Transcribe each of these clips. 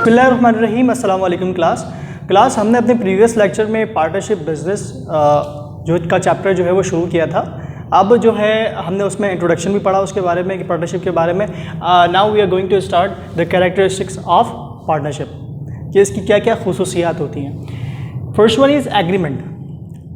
बिस्मिल्लाहिर्रहमानिर्रहीम। अस्सलाम वालेकुम क्लास हमने अपने प्रीवियस लेक्चर में पार्टनरशिप बिजनेस जो का चैप्टर जो है वो शुरू किया था। अब जो है हमने उसमें इंट्रोडक्शन भी पढ़ा उसके बारे में कि पार्टनरशिप के बारे में। Now we are going to start the characteristics of partnership, कि इसकी क्या क्या खुसूसियात होती हैं। First one is agreement.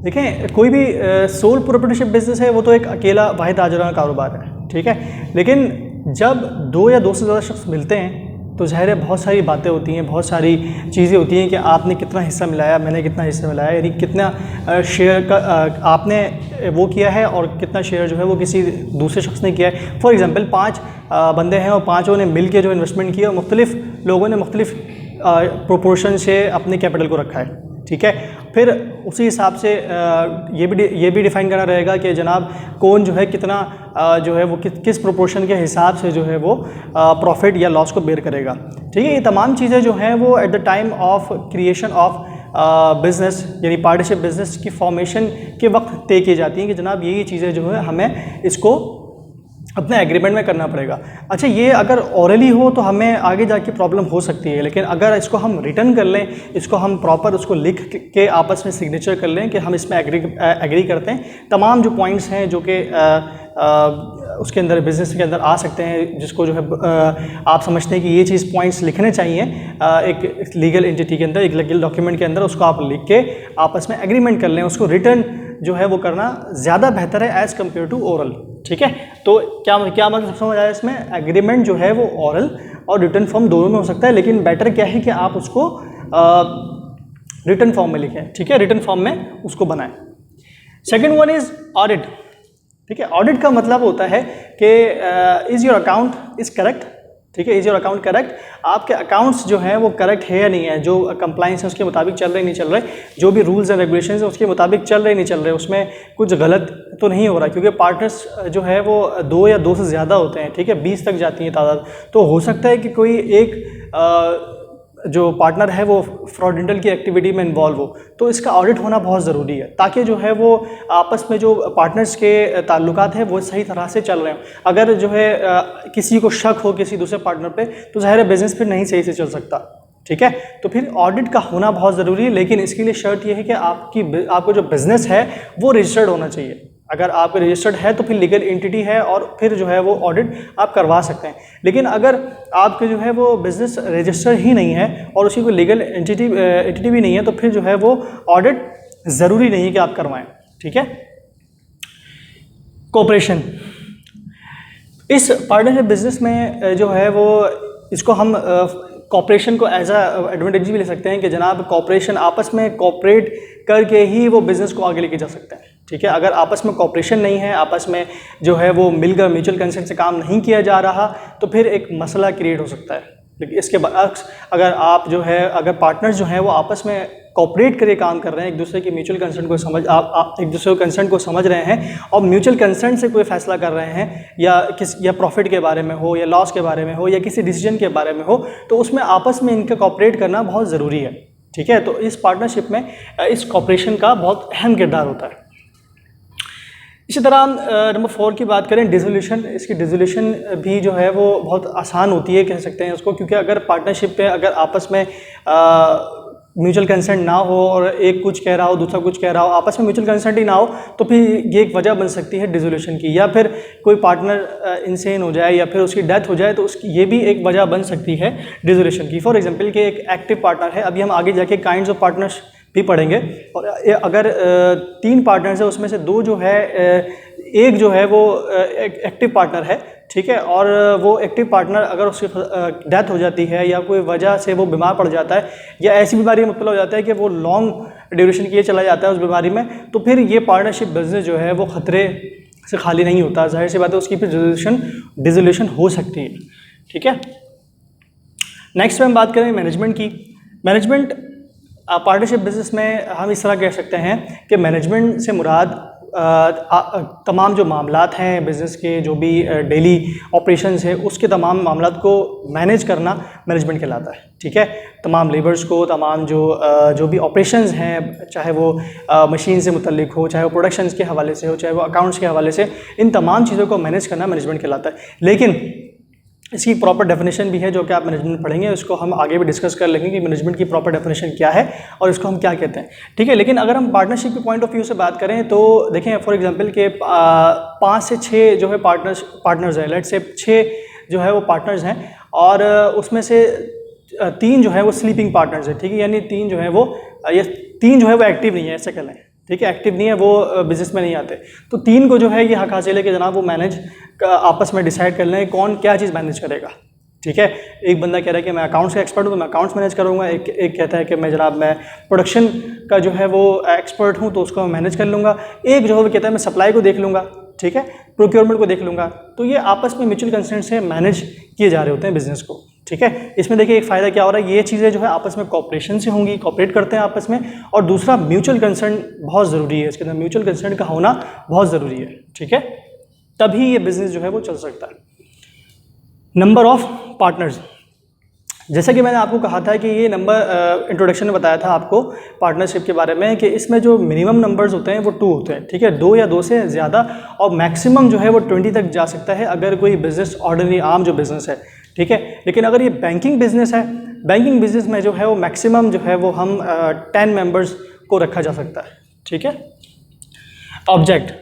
देखें, कोई भी सोल प्रोप्राइटरशिप बिजनेस है वो तो एक अकेला वाहिद आजराना कारोबार है, ठीक है। लेकिन जब दो या दो से ज़्यादा शख्स मिलते हैं तो ज़ाहिर है बहुत सारी बातें होती हैं, बहुत सारी चीज़ें होती हैं कि आपने कितना हिस्सा मिलाया, मैंने कितना हिस्सा मिलाया, यानी कितना शेयर का आपने वो किया है और कितना शेयर जो है वो किसी दूसरे शख्स ने किया है। फॉर एग्ज़ाम्पल 5 बंदे हैं और पाँचों ने मिल के जो इन्वेस्टमेंट किया और मुख्तलिफ़ लोगों ने मुख्तलिफ़ प्रोपोर्शन से अपने कैपिटल को रखा है, ठीक है। फिर उसी हिसाब से ये भी डिफ़ाइन करना रहेगा कि जनाब कौन जो है कितना जो है वो किस प्रोपोर्शन के हिसाब से जो है वो प्रॉफिट या लॉस को बेयर करेगा, ठीक है। ये तमाम चीज़ें जो हैं वो at the time of creation of business यानी पार्टनरशिप बिज़नेस की फॉर्मेशन के वक्त तय की जाती हैं कि जनाब ये चीज़ें जो है हमें इसको अपने एग्रीमेंट में करना पड़ेगा। अच्छा, ये अगर ओरली हो तो हमें आगे जाके प्रॉब्लम हो सकती है, लेकिन अगर इसको हम रिटर्न कर लें, इसको हम प्रॉपर उसको लिख के आपस में सिग्नेचर कर लें कि हम इसमें एग्री करते हैं, तमाम जो पॉइंट्स हैं जो कि उसके अंदर बिज़नेस के अंदर आ सकते हैं, जिसको जो है आप समझते हैं कि ये चीज़ पॉइंट्स लिखने चाहिए एक लीगल एंटिटी के अंदर, एक लीगल डॉक्यूमेंट के अंदर, उसको आप लिख के आपस में एग्रीमेंट कर लें। उसको रिटर्न जो है वो करना ज़्यादा बेहतर है एज़ कम्पेयर टू ओरल, ठीक है। तो क्या मतलब समझ आया इसमें? एग्रीमेंट जो है वो ओरल और रिटर्न फॉर्म दोनों में हो सकता है, लेकिन बेटर क्या है कि आप उसको रिटर्न फॉर्म में लिखें, ठीक है, रिटर्न फॉर्म में उसको बनाएं। सेकेंड वन इज़ ऑडिट, ठीक है। ऑडिट का मतलब होता है कि is your account is correct, ठीक है, इज़ योर अकाउंट करेक्ट, आपके अकाउंट्स जो हैं वो करेक्ट है या नहीं है, जो कंप्लाइंस है उसके मुताबिक चल रहे नहीं चल रहे, जो भी रूल्स एंड रेगुलेशंस हैं उसके मुताबिक चल रहे नहीं चल रहे, उसमें कुछ गलत तो नहीं हो रहा, क्योंकि पार्टनर्स जो है वो 2 या 2 से ज़्यादा होते हैं, ठीक है, 20 तक जाती है तादाद। तो हो सकता है कि कोई एक जो पार्टनर है वो फ्रॉडेंटल की एक्टिविटी में इन्वॉल्व हो, तो इसका ऑडिट होना बहुत ज़रूरी है, ताकि जो है वो आपस में जो पार्टनर्स के ताल्लुकात हैं वो सही तरह से चल रहे हों। अगर जो है किसी को शक हो किसी दूसरे पार्टनर पे, तो ज़ाहिर है बिज़नेस फिर नहीं सही से चल सकता, ठीक है। तो फिर ऑडिट का होना बहुत ज़रूरी है, लेकिन इसके लिए शर्त यह है कि आपको जो बिज़नेस है वो रजिस्टर्ड होना चाहिए। अगर आपका रजिस्टर्ड है तो फिर लीगल एंटिटी है और फिर जो है वो ऑडिट आप करवा सकते हैं। लेकिन अगर आपके जो है वो बिज़नेस रजिस्टर्ड ही नहीं है और उसकी कोई लीगल एंटिटी भी नहीं है, तो फिर जो है वो ऑडिट ज़रूरी नहीं है कि आप करवाएं, ठीक है। कोऑपरेशन, इस पार्टनरशिप बिज़नेस में जो है वो इसको हम कॉपरेशन को एज अ एडवांटेज भी ले सकते हैं कि जनाब कॉपरेशन, आपस में कॉपरेट करके ही वो बिज़नेस को आगे लेके जा सकते हैं, ठीक है। अगर आपस में कॉपरेशन नहीं है, आपस में जो है वो मिलकर म्यूचुअल कंसेंट से काम नहीं किया जा रहा, तो फिर एक मसला क्रिएट हो सकता है। लेकिन इसके बरअक्स अगर पार्टनर्स जो हैं वो आपस में कॉपरेट करके काम कर रहे हैं, एक दूसरे की म्यूचुअल कंसेंट को एक दूसरे के कंसेंट को समझ रहे हैं और म्यूचुअल कंसेंट से कोई फैसला कर रहे हैं, या प्रॉफिट के बारे में हो या लॉस के बारे में हो या किसी डिसीजन के बारे में हो, तो उसमें आपस में इनका कॉपरेट करना बहुत ज़रूरी है, ठीक है। तो इस पार्टनरशिप में इस कॉपरेशन का बहुत अहम किरदार होता है। इसी तरह नंबर 4 की बात करें, डिसोल्यूशन। इसकी डिसोल्यूशन भी जो है वो बहुत आसान होती है, कह सकते हैं उसको, क्योंकि अगर पार्टनरशिप पे अगर आपस में म्यूचुअल कंसेंट ना हो और एक कुछ कह रहा हो दूसरा कुछ कह रहा हो, आपस में म्यूचुअल कंसेंट ही ना हो, तो फिर ये एक वजह बन सकती है डिसोल्यूशन की। या फिर कोई पार्टनर इंसेन हो जाए या फिर उसकी डेथ हो जाए, तो उसकी ये भी एक वजह बन सकती है डिसोल्यूशन की। फॉर एग्जांपल कि एक एक्टिव पार्टनर है, अभी हम आगे जाके काइंड्स ऑफ पार्टनर्स भी पढ़ेंगे, और अगर 3 पार्टनर्स है उसमें से 2 जो है, एक जो है वो एक्टिव पार्टनर है, ठीक है, और वो एक्टिव पार्टनर अगर उसकी डेथ हो जाती है या कोई वजह से वो बीमार पड़ जाता है या ऐसी बीमारी में मुब्तला हो जाता है कि वो लॉन्ग ड्यूरेशन के लिए चला जाता है उस बीमारी में, तो फिर ये पार्टनरशिप बिजनेस जो है वो ख़तरे से खाली नहीं होता। जाहिर सी बात है उसकी फिर डिसोल्यूशन हो सकती है, ठीक है। नेक्स्ट में हम बात करें मैनेजमेंट की। मैनेजमेंट पार्टनरशिप बिजनेस में हम इस तरह कह सकते हैं कि मैनेजमेंट से मुराद तमाम जो मामलात हैं बिज़नेस के, जो भी डेली ऑपरेशंस है, उसके तमाम मामलात को मैनेज करना मैनेजमेंट कहलाता है, ठीक है। तमाम लेबर्स को, तमाम जो भी ऑपरेशंस हैं, चाहे वो मशीन से मुतल्लिक हो, चाहे वो प्रोडक्शंस के हवाले से हो, चाहे वो अकाउंट्स के हवाले से, इन तमाम चीज़ों को मैनेज करना मैनेजमेंट कहलाता है। लेकिन इसकी प्रॉपर डेफिनेशन भी है जो कि आप मैनेजमेंट में पढ़ेंगे, उसको हम आगे भी डिस्कस कर लेंगे कि मैनेजमेंट की प्रॉपर डेफिनेशन क्या है और इसको हम क्या कहते हैं, ठीक है। लेकिन अगर हम पार्टनरशिप के पॉइंट ऑफ व्यू से बात करें तो देखें फॉर एग्जांपल के 5 से 6 जो है पार्टनर्स हैं, लेट से 6 जो है वो पार्टनर्स हैं और उसमें से 3 जो है वो स्लीपिंग पार्टनर्स हैं, ठीक है, यानी 3 जो है वो ये 3 जो है वो एक्टिव नहीं है, ऐसे कह लें, ठीक है, एक्टिव नहीं है, वो बिजनेस में नहीं आते। तो 3 को जो है ये हक हासिल है कि जनाब वो मैनेज आपस में डिसाइड कर लें कौन क्या चीज़ मैनेज करेगा, ठीक है। एक बंदा कह रहा है कि मैं अकाउंट्स का एक्सपर्ट हूँ तो मैं अकाउंट्स मैनेज करूँगा, एक कहता है कि मैं जनाब मैं प्रोडक्शन का जो है वो एक्सपर्ट हूँ तो उसको मैं मैनेज कर लूँगा, एक जो है वो कहता है मैं सप्लाई को देख लूँगा, ठीक है, प्रोक्योरमेंट को देख लूँगा। तो ये आपस में म्यूचुअल कंसेंट से मैनेज किए जा रहे होते हैं बिजनेस को, ठीक है। इसमें देखिए एक फ़ायदा क्या हो रहा है, ये चीज़ें जो है आपस में कॉपरेशन से होंगी, कॉपरेट करते हैं आपस में, और दूसरा म्यूचुअल कंसर्न बहुत ज़रूरी है, इसके अंदर म्यूचुअल कंसर्न का होना बहुत ज़रूरी है, ठीक है, तभी ये बिज़नेस जो है वो चल सकता है। नंबर ऑफ पार्टनर्स, जैसा कि मैंने आपको कहा था कि ये नंबर इंट्रोडक्शन में बताया था आपको पार्टनरशिप के बारे में कि इसमें जो मिनिमम नंबर्स होते हैं वो 2 होते हैं, ठीक है, 2 या 2 से ज़्यादा, और मैक्सिमम जो है वो 20 तक जा सकता है अगर कोई बिज़नेस ऑर्डिनरी आम जो बिज़नेस है, ठीक है। लेकिन अगर ये बैंकिंग बिज़नेस है, बैंकिंग बिज़नेस में जो है वो मैक्सिमम जो है वो हम 10 मेंबर्स को रखा जा सकता है, ठीक है। ऑब्जेक्ट,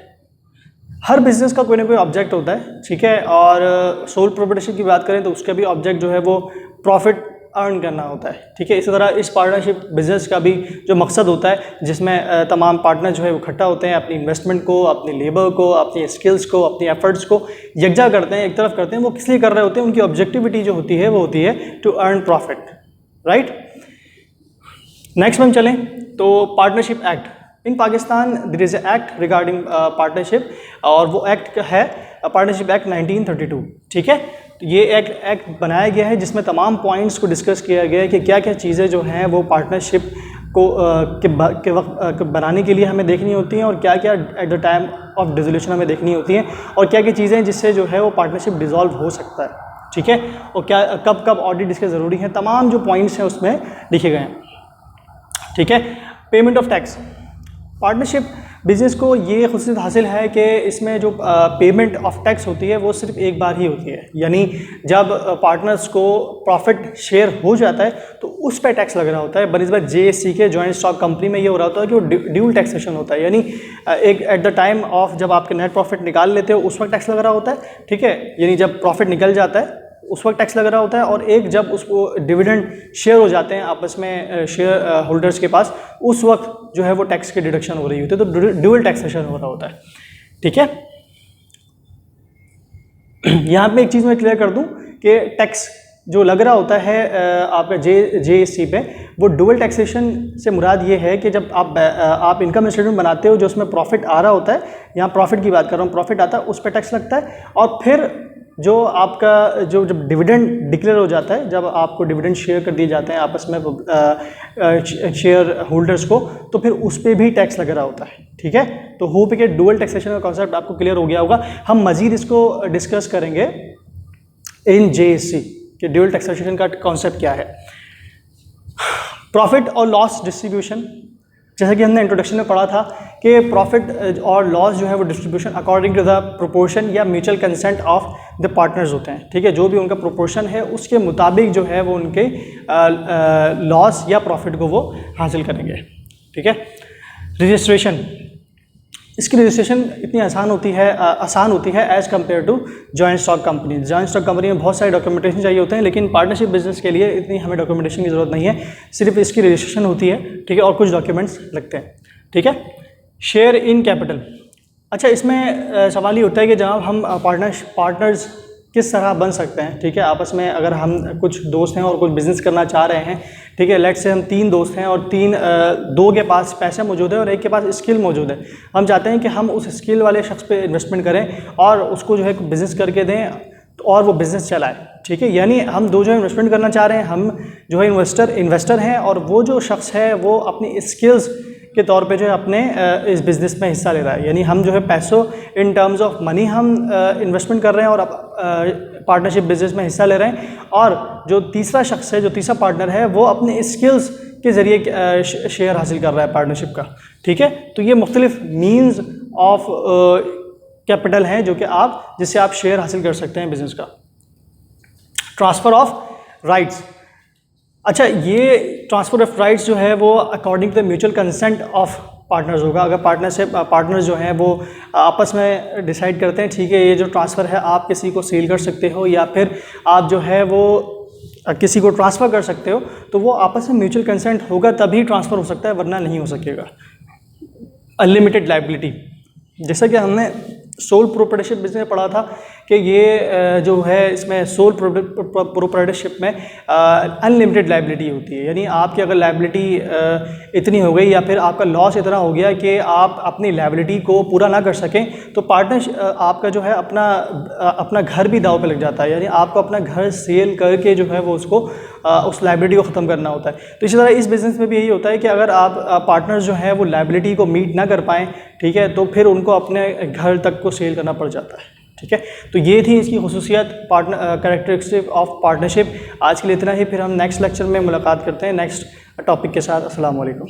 हर बिज़नेस का कोई ना कोई ऑब्जेक्ट होता है, ठीक है, और सोल प्रोप्राइटरशिप की बात करें तो उसका भी ऑब्जेक्ट जो है वो प्रॉफिट अर्न करना होता है, ठीक है। इसी तरह इस पार्टनरशिप बिजनेस का भी जो मकसद होता है जिसमें तमाम पार्टनर जो है वो इकट्ठा होते हैं, अपनी इन्वेस्टमेंट को, अपनी लेबर को, अपनी स्किल्स को, अपनी एफर्ट्स को यकजा करते हैं, एक तरफ करते हैं, वो किस लिए कर रहे होते हैं, उनकी ऑब्जेक्टिविटी जो होती है वो होती है to earn profit, right. Next में हम चलें तो partnership act, in Pakistan there is a act regarding partnership, और वो एक्ट है पार्टनरशिप एक्ट 1932, ठीक है। तो ये एक्ट बनाया गया है जिसमें तमाम पॉइंट्स को डिस्कस किया गया है कि क्या क्या चीज़ें जो हैं वो पार्टनरशिप को के वक्त बनाने के लिए हमें देखनी होती हैं, और क्या क्या at the time of dissolution हमें देखनी होती हैं, और क्या क्या चीज़ें जिससे जो है वो पार्टनरशिप डिसॉल्व हो सकता है, ठीक है, और क्या कब कब ऑडिट इसके ज़रूरी है, तमाम जो पॉइंट्स हैं उसमें लिखे गए हैं, ठीक है। Payment of tax, partnership business को ये खुशियत हासिल है कि इसमें जो पेमेंट ऑफ टैक्स होती है वो सिर्फ एक बार ही होती है, यानी जब पार्टनर्स को प्रॉफिट शेयर हो जाता है तो उस पर टैक्स लग रहा होता है, बनिस्बत JSC के जॉइंट स्टॉक कंपनी में ये हो रहा होता है कि वो ड्यूल टैक्सेशन होता है, यानी एक एट द टाइम ऑफ जब आपके नेट प्रॉफिट निकाल लेते हो उस वक्त टैक्स लग रहा होता है, ठीक है, यानी जब प्रॉफिट निकल जाता है उस वक्त टैक्स लग रहा होता है, और एक जब उसको डिविडेंड शेयर हो जाते हैं आपस में शेयर होल्डर्स के पास, उस वक्त जो है वो टैक्स की डिडक्शन हो रही होती है, तो ड्यूअल टैक्सेशन हो रहा होता है, ठीक है। यहाँ पे एक चीज़ मैं क्लियर कर दूं कि टैक्स जो लग रहा होता है आपका JSC पे, वो डुअल टैक्सेशन से मुराद ये है कि जब आप इनकम स्टेटमेंट बनाते हो जो उसमें प्रॉफिट आ रहा होता है, यहाँ प्रॉफिट की बात कर रहा हूँ, प्रॉफिट आता है उस पर टैक्स लगता है, और फिर जो आपका जब डिविडेंड डिक्लेयर हो जाता है, जब आपको डिविडेंड शेयर कर दिए जाते हैं आपस में शेयर होल्डर्स को, तो फिर उस पर भी टैक्स लग रहा होता है, ठीक है। तो होप कि डुअल टैक्सेशन का कॉन्सेप्ट आपको क्लियर हो गया होगा। हम मजीद इसको डिस्कस करेंगे इन JSC कि डुअल टैक्सेशन का कॉन्सेप्ट क्या है। प्रॉफिट और लॉस डिस्ट्रीब्यूशन, जैसा कि हमने इंट्रोडक्शन में पढ़ा था कि प्रॉफिट और लॉस जो है वो distribution according to the proportion या mutual consent of the partners होते हैं, ठीक है, जो भी उनका प्रोपोर्शन है उसके मुताबिक जो है वो उनके लॉस या प्रॉफिट को वो हासिल करेंगे, ठीक है। रजिस्ट्रेशन, इसकी रजिस्ट्रेशन इतनी आसान होती है as compare to joint stock company. Joint stock company में बहुत सारे डॉक्यूमेंटेशन चाहिए होते हैं, लेकिन पार्टनरशिप बिजनेस के लिए इतनी हमें डॉक्यूमेंटेशन की ज़रूरत नहीं है, सिर्फ इसकी रजिस्ट्रेशन होती है, ठीक है, और कुछ डॉक्यूमेंट्स लगते हैं, ठीक है। शेयर इन कैपिटल, अच्छा, इसमें सवाल ये होता है कि जब हम पार्टनर्स किस तरह बन सकते हैं, ठीक है, आपस में अगर हम कुछ दोस्त हैं और कुछ बिज़नेस करना चाह रहे हैं, ठीक है, लेट्स से हम 3 दोस्त हैं और 2 के पास पैसा मौजूद है और एक के पास स्किल मौजूद है, हम चाहते हैं कि हम उस स्किल वाले शख्स पे इन्वेस्टमेंट करें और उसको जो है बिज़नेस करके दें और वो बिज़नेस चलाए, ठीक है, यानी हम दो जो है इन्वेस्टमेंट करना चाह रहे हैं, हम जो है इन्वेस्टर हैं और वो जो शख्स है वो अपनी स्किल्स के तौर पे जो है अपने इस बिज़नेस में हिस्सा ले रहा है, यानी हम जो है पैसों इन टर्म्स ऑफ मनी हम इन्वेस्टमेंट कर रहे हैं और पार्टनरशिप बिज़नेस में हिस्सा ले रहे हैं, और जो तीसरा शख्स है, जो तीसरा पार्टनर है, वो अपने स्किल्स के ज़रिए शेयर हासिल कर रहा है पार्टनरशिप का, ठीक है। तो ये मुख्तलिफ मीन्स ऑफ कैपिटल हैं जो कि जिससे आप शेयर हासिल कर सकते हैं बिज़नेस का। Transfer of rights. अच्छा, ये ट्रांसफ़र ऑफ राइट्स जो है वो according to the mutual consent of partners होगा। अगर पार्टनर्स जो हैं वो आपस में डिसाइड करते हैं ठीक है ये जो ट्रांसफ़र है आप किसी को सेल कर सकते हो या फिर आप जो है वो किसी को ट्रांसफ़र कर सकते हो, तो वो आपस में म्यूचुअल कंसेंट होगा तभी ट्रांसफ़र हो सकता है, वरना नहीं हो सकेगा। अनलिमिटेड लायबिलिटी, जैसा कि हमने सोल प्रोप्राइटरशिप बिजनेस में पढ़ा था कि ये जो है इसमें सोल प्रोप्राइटरशिप में अनलिमिटेड लायबिलिटी होती है। यानी आपकी अगर लायबिलिटी इतनी हो गई या फिर आपका लॉस इतना हो गया कि आप अपनी लायबिलिटी को पूरा ना कर सकें, तो पार्टनर आपका जो है अपना घर भी दांव पे लग जाता है। यानी आपको अपना घर सेल करके जो है वो उसको उस लायबिलिटी को ख़त्म करना होता है। तो इसी तरह इस बिज़नेस में भी यही होता है कि अगर आप पार्टनर्स जो हैं वो लायबिलिटी को मीट ना कर पाएँ, ठीक है, तो फिर उनको अपने घर तक को सेल करना पड़ जाता है। ठीक है, तो ये थी इसकी खुसूसियत कैरेक्टरिस्टिक ऑफ पार्टनरशिप। आज के लिए इतना ही, फिर हम नेक्स्ट लेक्चर में मुलाकात करते हैं नेक्स्ट टॉपिक के साथ। अस्सलाम वालेकुम।